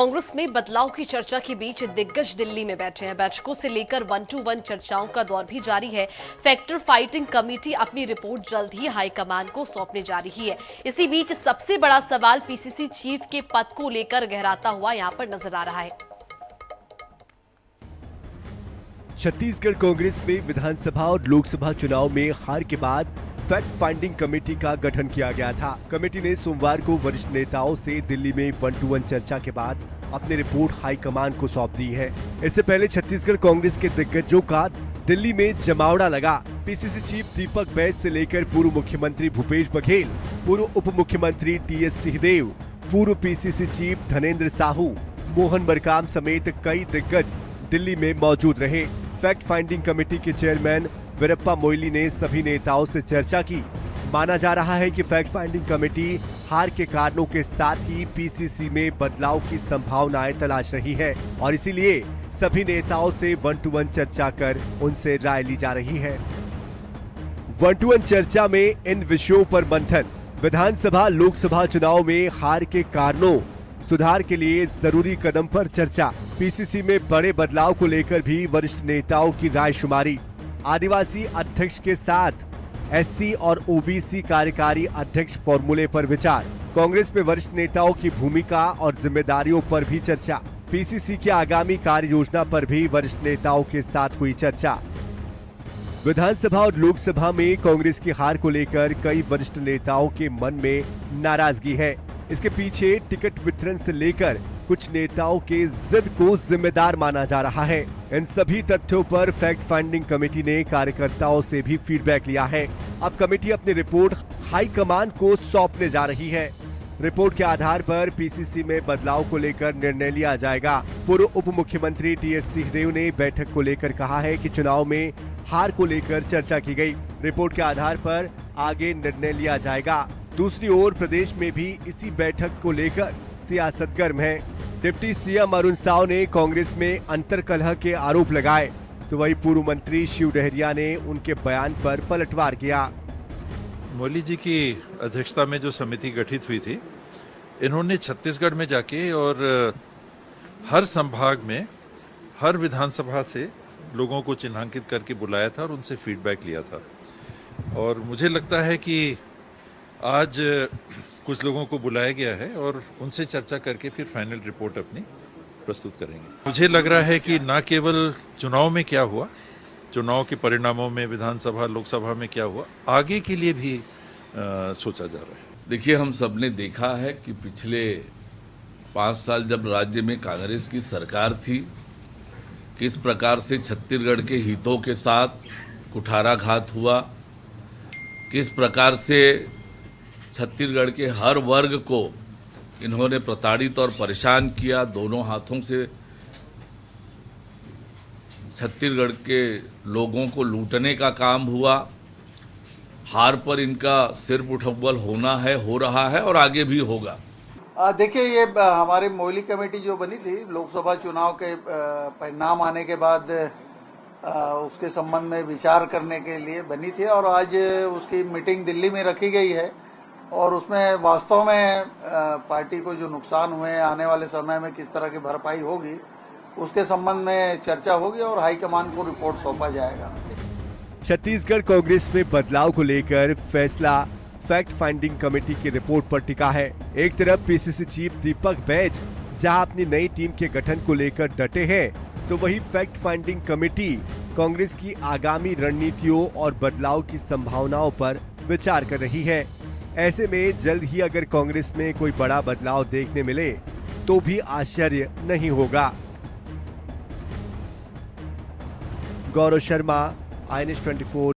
कांग्रेस में बदलाव की चर्चा के बीच दिग्गज दिल्ली में बैठे हैं। बैठकों से लेकर 1-to-1 चर्चाओं का दौर भी जारी है। फैक्टर फाइटिंग कमेटी अपनी रिपोर्ट जल्द ही हाईकमान को सौंपने जा रही है। इसी बीच सबसे बड़ा सवाल पीसीसी चीफ के पद को लेकर गहराता हुआ यहां पर नजर आ रहा है। छत्तीसगढ़ कांग्रेस में विधानसभा और लोकसभा चुनाव में हार के बाद फैक्ट फाइंडिंग कमेटी का गठन किया गया था। कमेटी ने सोमवार को वरिष्ठ नेताओं से दिल्ली में 1-to-1 चर्चा के बाद अपनी रिपोर्ट हाईकमान को सौंप दी है। इससे पहले छत्तीसगढ़ कांग्रेस के दिग्गजों का दिल्ली में जमावड़ा लगा। पीसीसी चीफ दीपक बैज से लेकर पूर्व मुख्यमंत्री भूपेश बघेल, पूर्व उप मुख्यमंत्री टीएस सिंहदेव, पूर्व पीसीसी चीफ धनेंद्र साहू, मोहन मरकाम समेत कई दिग्गज दिल्ली में मौजूद रहे। फैक्ट फाइंडिंग कमेटी के चेयरमैन वीरप्पा मोइली ने सभी नेताओं से चर्चा की। माना जा रहा है कि फैक्ट फाइंडिंग कमेटी हार के कारणों के साथ ही पीसीसी में बदलाव की संभावनाएं तलाश रही है और इसीलिए सभी नेताओं से 1-to-1 चर्चा कर उनसे राय ली जा रही है। 1-to-1 चर्चा में इन विषयों पर मंथन, विधानसभा लोकसभा चुनाव में हार के कारणों, सुधार के लिए जरूरी कदम पर चर्चा, पीसीसी में बड़े बदलाव को लेकर भी वरिष्ठ नेताओं की राय शुमारी, आदिवासी अध्यक्ष के साथ एससी और ओबीसी कार्यकारी अध्यक्ष फॉर्मूले पर विचार, कांग्रेस में वरिष्ठ नेताओं की भूमिका और जिम्मेदारियों पर भी चर्चा, पीसीसी की आगामी कार्य योजना पर भी वरिष्ठ नेताओं के साथ हुई चर्चा। विधानसभा और लोकसभा में कांग्रेस की हार को लेकर कई वरिष्ठ नेताओं के मन में नाराजगी है। इसके पीछे टिकट वितरण से लेकर कुछ नेताओं के जिद को जिम्मेदार माना जा रहा है। इन सभी तथ्यों पर फैक्ट फाइंडिंग कमेटी ने कार्यकर्ताओं से भी फीडबैक लिया है। अब कमेटी अपनी रिपोर्ट हाईकमान को सौंपने जा रही है। रिपोर्ट के आधार पर पीसीसी में बदलाव को लेकर निर्णय लिया जाएगा। पूर्व उप मुख्यमंत्री टीएस सिंहदेव ने बैठक को लेकर कहा है कि चुनाव में हार को लेकर चर्चा की गई, रिपोर्ट के आधार पर आगे निर्णय लिया जाएगा। दूसरी ओर प्रदेश में भी इसी बैठक को लेकर सियासत गर्म है। डिप्टी सीएम अरुण साव ने कांग्रेस में अंतर्कलह के आरोप लगाए, तो वही पूर्व मंत्री शिव डहरिया ने उनके बयान पर पलटवार किया। मोइली जी की अध्यक्षता में जो समिति गठित हुई थी, इन्होंने छत्तीसगढ़ में जाके और हर संभाग में हर विधानसभा से लोगों को चिन्हांकित करके बुलाया था और उनसे फीडबैक लिया था। और मुझे लगता है कि आज कुछ लोगों को बुलाया गया है और उनसे चर्चा करके फिर फाइनल रिपोर्ट अपनी प्रस्तुत करेंगे। मुझे लग रहा है कि न केवल चुनाव में क्या हुआ, चुनाव के परिणामों में विधानसभा लोकसभा में क्या हुआ, आगे के लिए भी सोचा जा रहा है। देखिए, हम सबने देखा है कि पिछले 5 साल जब राज्य में कांग्रेस की सरकार थी, किस प्रकार से छत्तीसगढ़ के हितों के साथ कुठाराघात हुआ, किस प्रकार से छत्तीसगढ़ के हर वर्ग को इन्होंने प्रताड़ित और परेशान किया। दोनों हाथों से छत्तीसगढ़ के लोगों को लूटने का काम हुआ। हार पर इनका सिर उठव्वल होना है, हो रहा है और आगे भी होगा। देखिए, ये हमारी मोइली कमेटी जो बनी थी लोकसभा चुनाव के परिणाम आने के बाद उसके संबंध में विचार करने के लिए बनी थी और आज उसकी मीटिंग दिल्ली में रखी गई है और उसमें वास्तव में पार्टी को जो नुकसान हुए आने वाले समय में किस तरह की भरपाई होगी उसके संबंध में चर्चा होगी और हाईकमान को रिपोर्ट सौंपा जाएगा। छत्तीसगढ़ कांग्रेस में बदलाव को लेकर फैसला फैक्ट फाइंडिंग कमेटी की रिपोर्ट पर टिका है। एक तरफ पीसीसी चीफ दीपक बैज जहां अपनी नई टीम के गठन को लेकर डटे हैं, तो वही फैक्ट फाइंडिंग कमेटी कांग्रेस की आगामी रणनीतियों और बदलाव की संभावनाओं पर विचार कर रही है। ऐसे में जल्द ही अगर कांग्रेस में कोई बड़ा बदलाव देखने मिले तो भी आश्चर्य नहीं होगा। गौरव शर्मा, INS 24।